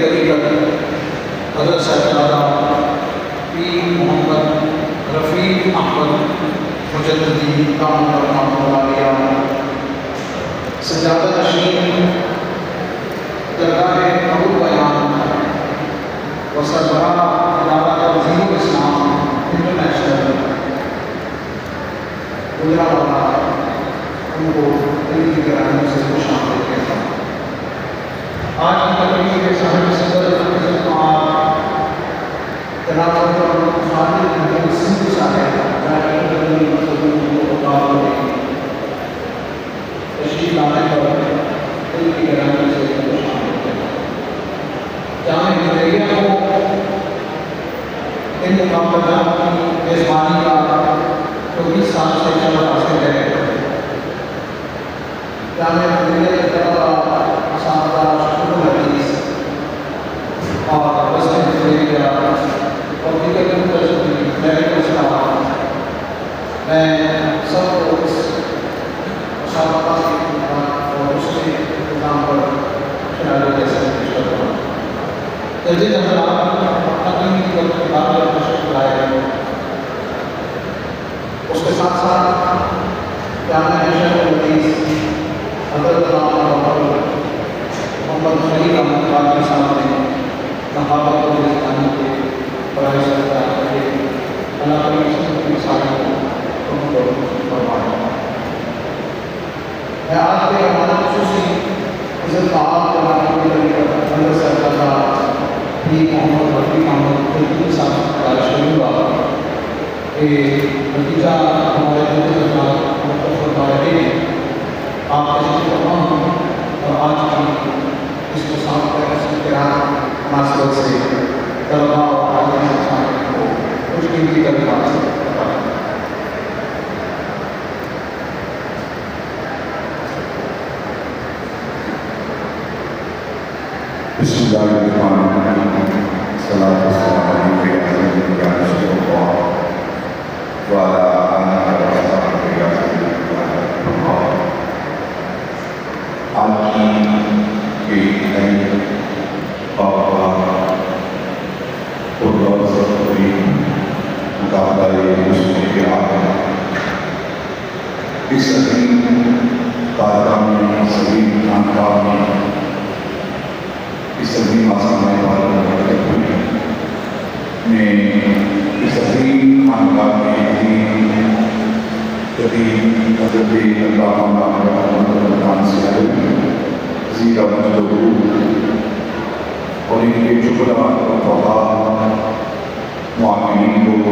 طریقت حضرت صاحبزادہ پیر محمد رفیق احمد مجددی دامت برکاتہ العالیہ سجادہ نشین درگاہ ابو بیان و سربراہ ادارہ تنظیم الاسلام انٹرنیشنل گجرانوالہ ان کو دل کی گہرائیوں سے خوش آمدید کہتا ہوں۔ آج کی تقریب کے صاحب صدر عزت مآب جناب خالد محمود سندھ صاحب تشریف لانے پر دل کی گہرائیوں سے خوش آمدید کہتا ہوں۔ جامعہ نظریہ کو ان مقابلات کی میزبانی کا 24 سال سے شرف حاصل ہے۔ جامعہ نظریہ کے طلبہ اساتذہ شعبہ الحدیث اور وسط نظریہ اور دیگر مختلف میڈیکل اسٹاف، میں سب کو اس مسابقہ کی اور اس کے انتظام پر خیال پیش کرتا ہوں۔ جدید حضرات تقریبی وقت کے بعد تشریف لائے ہیں، اس کے ساتھ ساتھ جامعہ شیخ الحدیث حضرت محمد خلیل احمد قادری صاحب نے صحابہ کو ہندوستانی کے برائے سرکار کے اللہ تعالیٰ کی صاحب کو فرمایا۔ میں آج کے ہمارا خصوصی عزت مآب جناب حضرت صاحبزادہ پیر محمد رفیق احمد مجددی صاحب کا شروع ہوا کہ نتیجہ ہمارے مختلف فرمائے ہیں۔ آپ تشریف فرما ہوں اور آج کی اس مسابقہ کے مناسبت سے طلباء اور عالم کو کچھ قیمتی کلمات سے بتائیں۔ بسم اللہ الرحمن الرحیم، صلاۃ والسلام علیک یا سیدی یا رسول اللہ وعلی آلہ وصحبہ یا سیدی یا محمد۔ آج کی یہ نئی مقابلہ مسلم کے عالم اس عظیم بارگاہ میں، اس عظیم خانقاہ میں، اس عظیم آسمان والوں میں اس عظیم خانقاہ میں جدید حضرت علامہ محمد خان صاحب زیرہ مجدور اور ان کے شکرہ وفا معاملین کو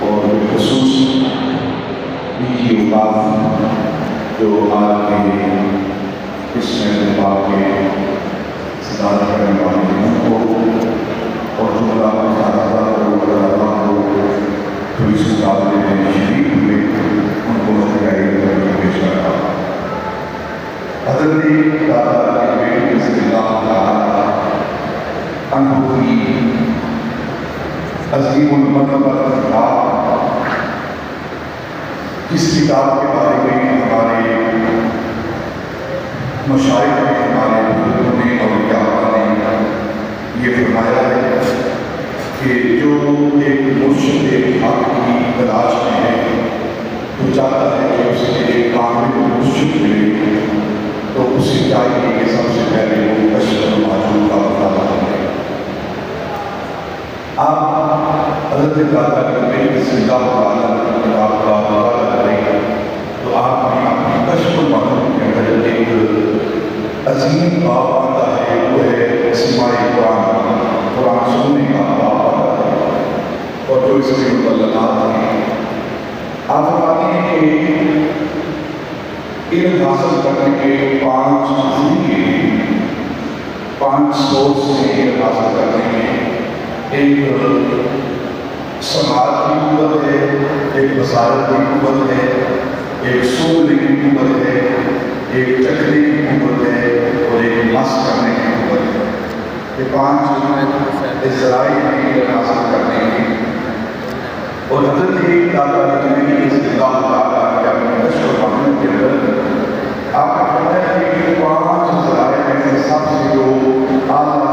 اور بالخصوص ان کی اولاد جو آج کے اس محفل کے صدارت کرنے والے ہیں ان کو اور شکرہ اساتذہ کو جو اس مقابلے میں شریک ہوئے ان کو پیش کرتا ہوں۔ حضرت دادا کے بیٹے رضی اللہ تعالیٰ عنہ کی عظیم المنقبت کتاب، جس کتاب کے بارے میں ہمارے مشائخ نے، ہمارے بزرگوں نے اور اولیاء نے یہ فرمایا ہے کہ جو ایک مرشد حق کی تلاش میں ہے تو چاہتا ہے کہ اس کے ایک کامل مرشد ملے، تو اسے چاہیے کہ سب سے پہلے وہ اشرف المعجوب کا مطالعہ کرے۔ آپ حضرت دادا کے بیٹے رضی اللہ تعالیٰ عنہ کی کتاب کا مطالعہ کریں تو آپ نے اپنی کشف المعجوب کے اندر ایک عظیم باب آتا ہے، وہ ہے سماع قرآن سننے کا باب آتا ہے اور جو اس کے متعلقات ہیں۔ آپ فرماتے ہیں کہ علم حاصل کرنے کے 5 ذریعے، 5 سورس سے علم حاصل کرنے میں ایک سماعت کی قوت ہے، ایک بصارت کی قوت ہے، ایک سننے کی قوت ہے، ایک چکھنے کی قوت ہے اور ایک مس کرنے کی قوت ہے۔ یہ 5 ذرائع ہیں علم حاصل کرنے کی۔ اور حضرت دادا رضی اللہ تعالیٰ کے اپنے نشر و محمد کے اندر آپ نے فرمایا کہ یہ 5 ذرائع میں سے سب سے جو اعلیٰ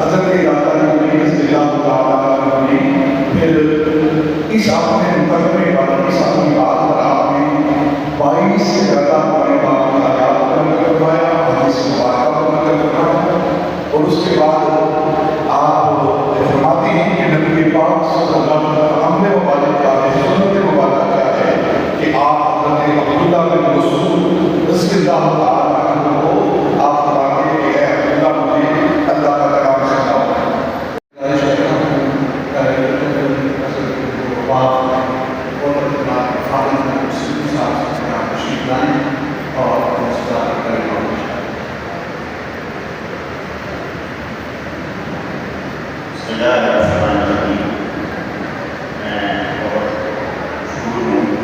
حضرت داتا نبی رضی اللہ تعالیٰ عنہ نے پھر اس اپنے مقدمے پر اس اپنی بات پر آپ نے 22 سے زیادہ پڑھنے والی آیات پر نقل کروایا، حدیث مبارکہ پر نقل کروایا، اور اس کے بعد آپ فرماتے ہیں کہ نبی پاک صلی اللہ علیہ وسلم عمل مبارک کیا ہے، سنت مبارک کیا ہے کہ آپ حضرت عبداللہ بن مسعود رضی اللہ تعالیٰ عنہ کو آپ فرماتے ہیں کہ اے عبداللہ مجھے اللہ کا کلام سکھاؤ۔ بسم اللہ الرحمن الرحیم۔ میں بہت مشہور ہوں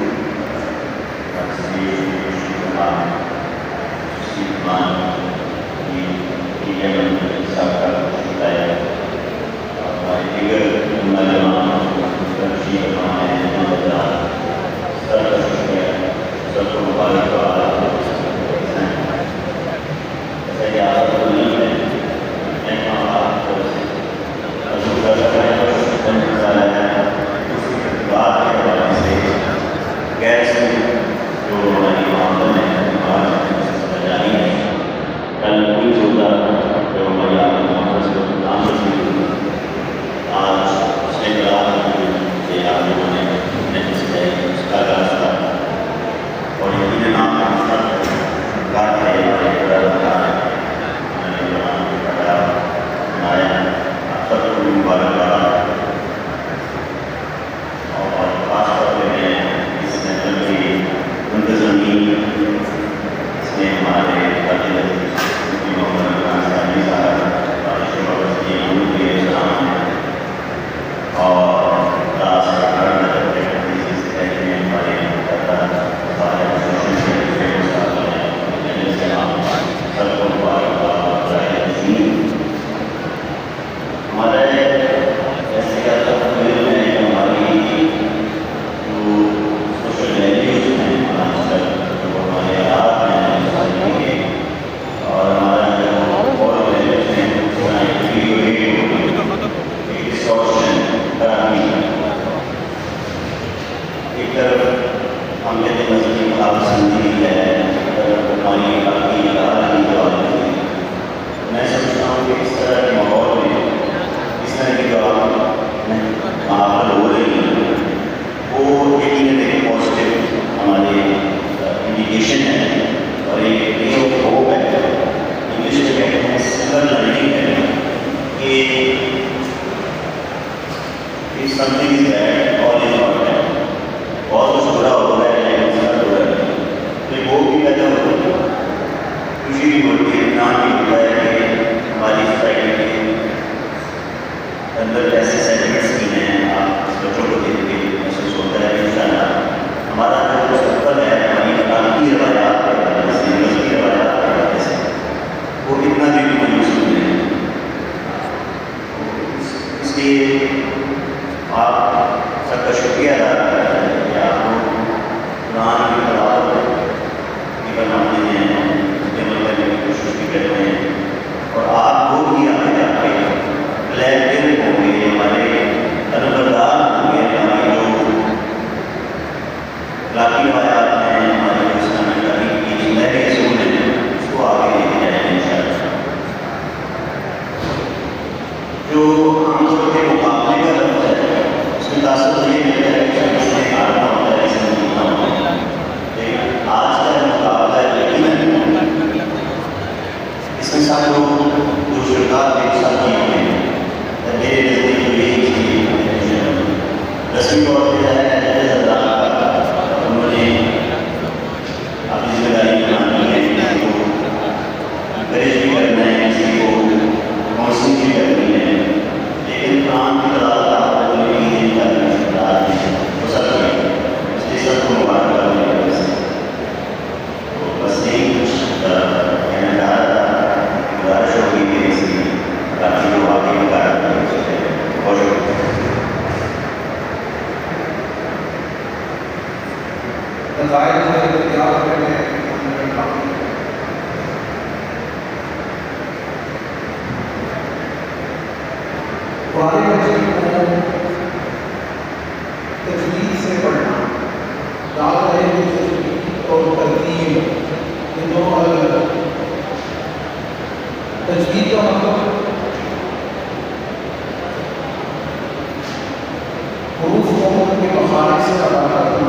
قوم کے مخارج سے ادا کرنا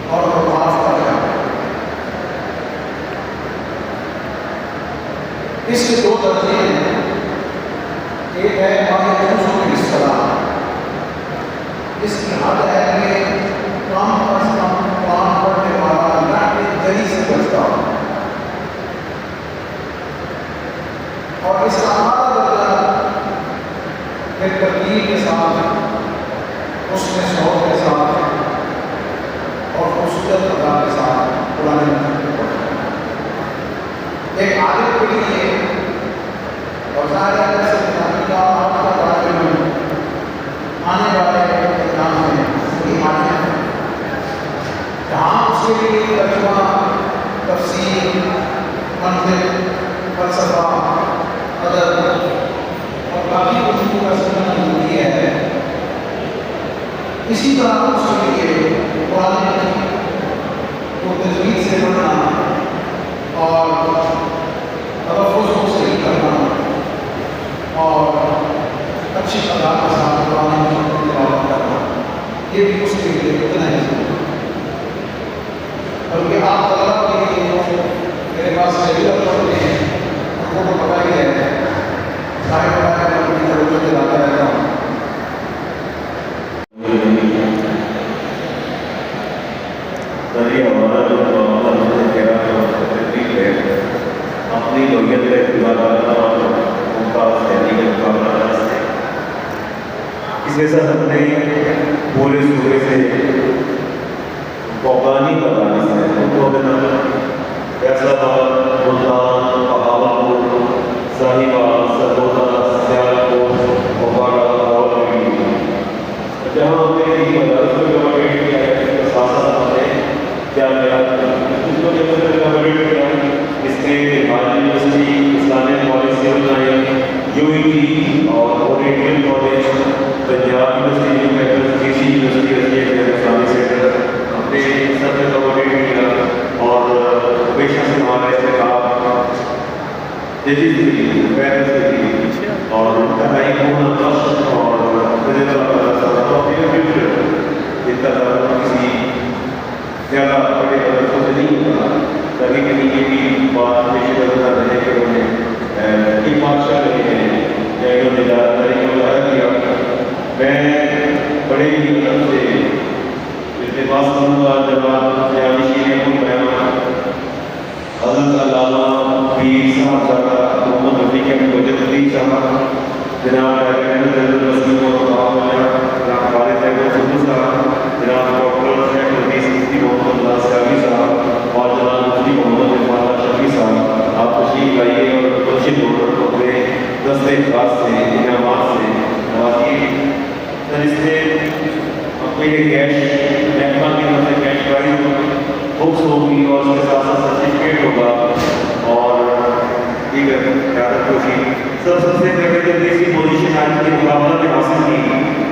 اور معاف کرنا. اس کے دو درجے ہیں. ایک ہے ماہر کی اصطلاح. اس کی حد ہے کہ کم از کم قرآن پڑھنے والا اللہ کے دلی سے بچتا ہو. اور اس کا اعلیٰ درجہ ایک ترتیب کے ساتھ، اس میں شوق کے ساتھ اور خصوصیت ادا کے ساتھ قرآن مجید کو پڑھنا. ایک عالم کے لیے اور ظاہر ہے کہ آپ کا طالب علم آنے والے ایگزام میں صحیح آنے ہیں جہاں اس کے لیے ترجمہ، تفسیر، منطق، فلسفہ، ادب اور باقی اصول کا سمجھنا ضروری ہے. اسی طرح اس کے لیے قرآن مجید کو تجوید سے پڑھنا اور تلفظ کو صحیح کرنا اور اچھی ادا کے ساتھ قرآن مجید کی تلاوت کرنا، یہ بھی اس کے لیے اتنا ہی ضروری ہے. بلکہ آپ طلبا کے لیے میرے پاس ریگولر پڑھتے ہیں، ان کو تو پتہ ہی ہے، ظاہر ہے میں ان کی ضرورت دلاتا رہتا ہوں. اپنی نوعیت کا اقتدار اور ممتاز تحریک مقابلہ کرتے ہیں. اس کے ساتھ اپنے پورے صوبے سے قوقانی کروانے سے ان کو فیصلہ آباد، ملتان، بہاولپور، صاحبہ، سرگودا، سیالکوٹ، پگواڑہ اور جہاں ہم نے مدارس کو کمپلیٹ کیا ہے، اس کے ساتھ ساتھ ہم نے کیا کیا اس کو جب کمپلیٹ کیا اس میں Bharat university, Islamic college civil lines, UET اور oriental college, Punjab university, KC university, Islamic centre ہم نے سب میں کمپلیٹ کیا. اور ہمیشہ سے ہمارا استحقاق جدید بھی پیرنٹس کے لیے اور انتہائی بخش اور اس طرح کسی زیادہ بڑے طرفوں سے نہیں ہوتا تاکہ کہیں یہ بھی بات پیش نظر رہے کہ انہوں نے یہ بادشاہ رہے ہیں یا انہوں نے طریقے مظاہرہ کیا. میں بڑے ہی طرف سے التماس کروں گا جناب جانشین مہمان حضرت علامہ پیر صاحبزادہ محمد رفیق مجددی صاحب، جناب ڈائریکٹر جنرل جناب خالد احمد صدر صاحب، جناب ڈاکٹر شیخ حدیث مفتی محمد اللہ سیامی صاحب اور جناب مفتی محمد عرفان شفیع صاحب، آپ تشریف لائیے اور مرشد ڈاکٹر کو اپنے دستے خاص سے انعامات سے نوازیے. سر اس میں آپ کو یہ کیش محکمہ کی طرف سے کیش پرائز بکس ہوگی اور اس کے ساتھ ساتھ سرٹیفکیٹ ہوگا اور دیگر قیادت ہوگی. سب سے پہلے جو تیسری پوزیشن آج کے مقابلہ میں حاصل کی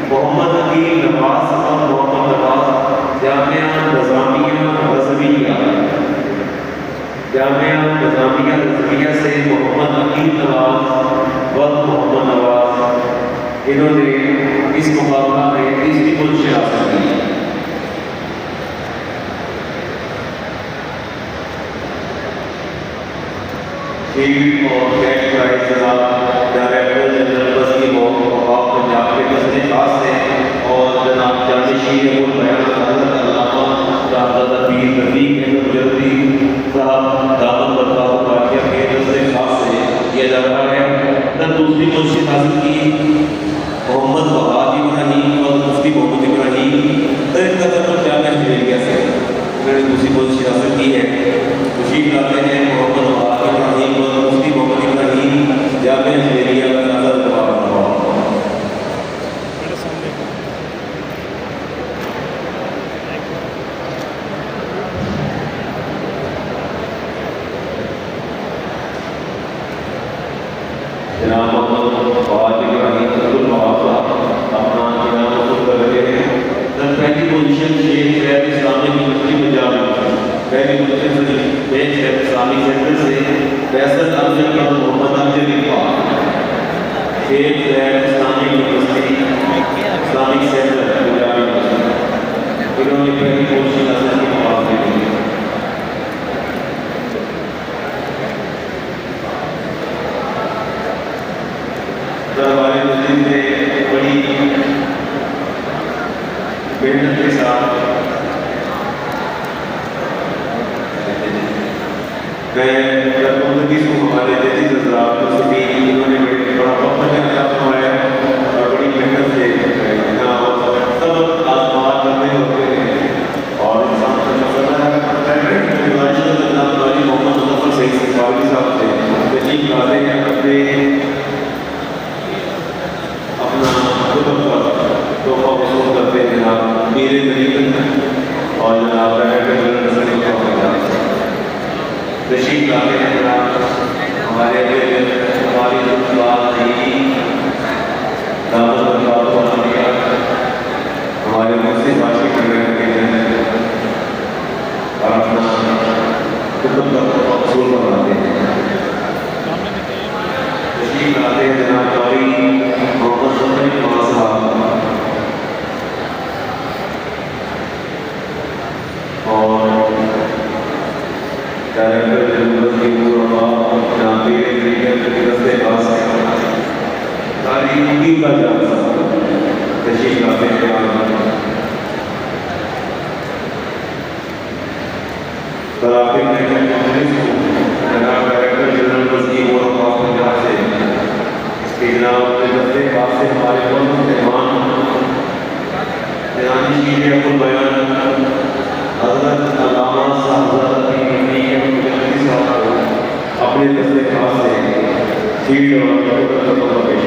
محمد عقیل نواز اور محمد نواز، جامعہ نظامیہ رضویہ، جامعہ نظامیہ رضویہ سے محمد عقیل نواز و محمد نواز، انہوں نے اس مقابلہ میں تیسری پوزیشن حاصل کی. شیلڈ اور کیش پرائز جناب ڈائریکٹر جنرل وسیم وقاف پنجاب کے دستے خاص سے اور جناب جانشین البیان حضرت علامہ صاحبزادہ پیر رفیق مجددی صاحب دامن برقرار باقیہ کے دستے خاص سے کیا جا رہا ہے. تب دوسری پوزیشن حاصل کی محمد وہاب ابراہیم اور مفتی محمد ابراہیم ترک جامعہ ہجویریہ سے، انہوں نے دوسری پوزیشن حاصل کی ہے. تشریف لاتے ہیں محمد وہاب ابراہیم اور مفتی محمد ابراہیم، جامعہ ہجویریہ کا نظر جناب محمد فواد ابراہیم عبدالوہاب صاحب اپنا انعام حاصل کر رہے ہیں. سر پہلی پوزیشن شیخ زید اسلامک یونیورسٹی پنجاب، پہلی پوزیشن شیخ زید اسلامک سینٹر سے فیصل افضل اور محمد افضل اقبال، شیخ زید اسلامک یونیورسٹی اسلامک پہلی کوشش حاصل کی آواز دے دیں. دربار مسجد میں بڑی محنت کے ساتھ میں زندگی کو ہمارے جدید حضرات کو بھی انہوں نے بڑا وقت فرمایا اور بڑی محنت سے سب آزمات کرنے ہوتے ہیں اور انسان کو مسئلہ پڑتا ہے کہ والی محمد مظفر سعید فاروقی صاحب سے تشریف لاتے ہیں اپنا خطب کا تحفہ وصول کرتے ہیں جناب میرے طریقے اور جناب تشریف لاتے ہیں جناب ہمارے ہماری بات نہیں دعوت ہمارے مسجد باشی کر رہے ہیں اور اپنا خطب کا وصول بناتے ہیں. تشریف لاتے ہیں جناب ہماری محمد صلی صاحب اور ڈائریکٹر جنرل کی تاریخی کا جلسہ تشریف لاتے ہیں. ترافی میں جناب ڈائریکٹر جنرل وزیر اور پنجاب سے اس کے جناب سے ہمارے بہت مہمان شیر البیان حضرت علامہ صاحب اپنے دستے خاص سے سیٹ اور پیش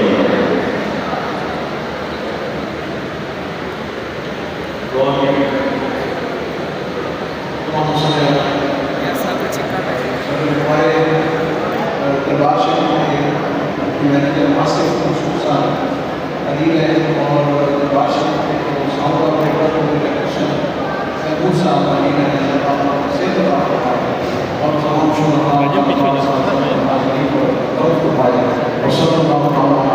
ہمارے دربار شریف میں میں نے مناسب خصوصاً علی ہے اور دربار شریف کے ساؤنڈ اور ریکارڈ الیکٹریشن محبوب صاحب علی ہے سے اور تمام شعراء اور صلی اللہ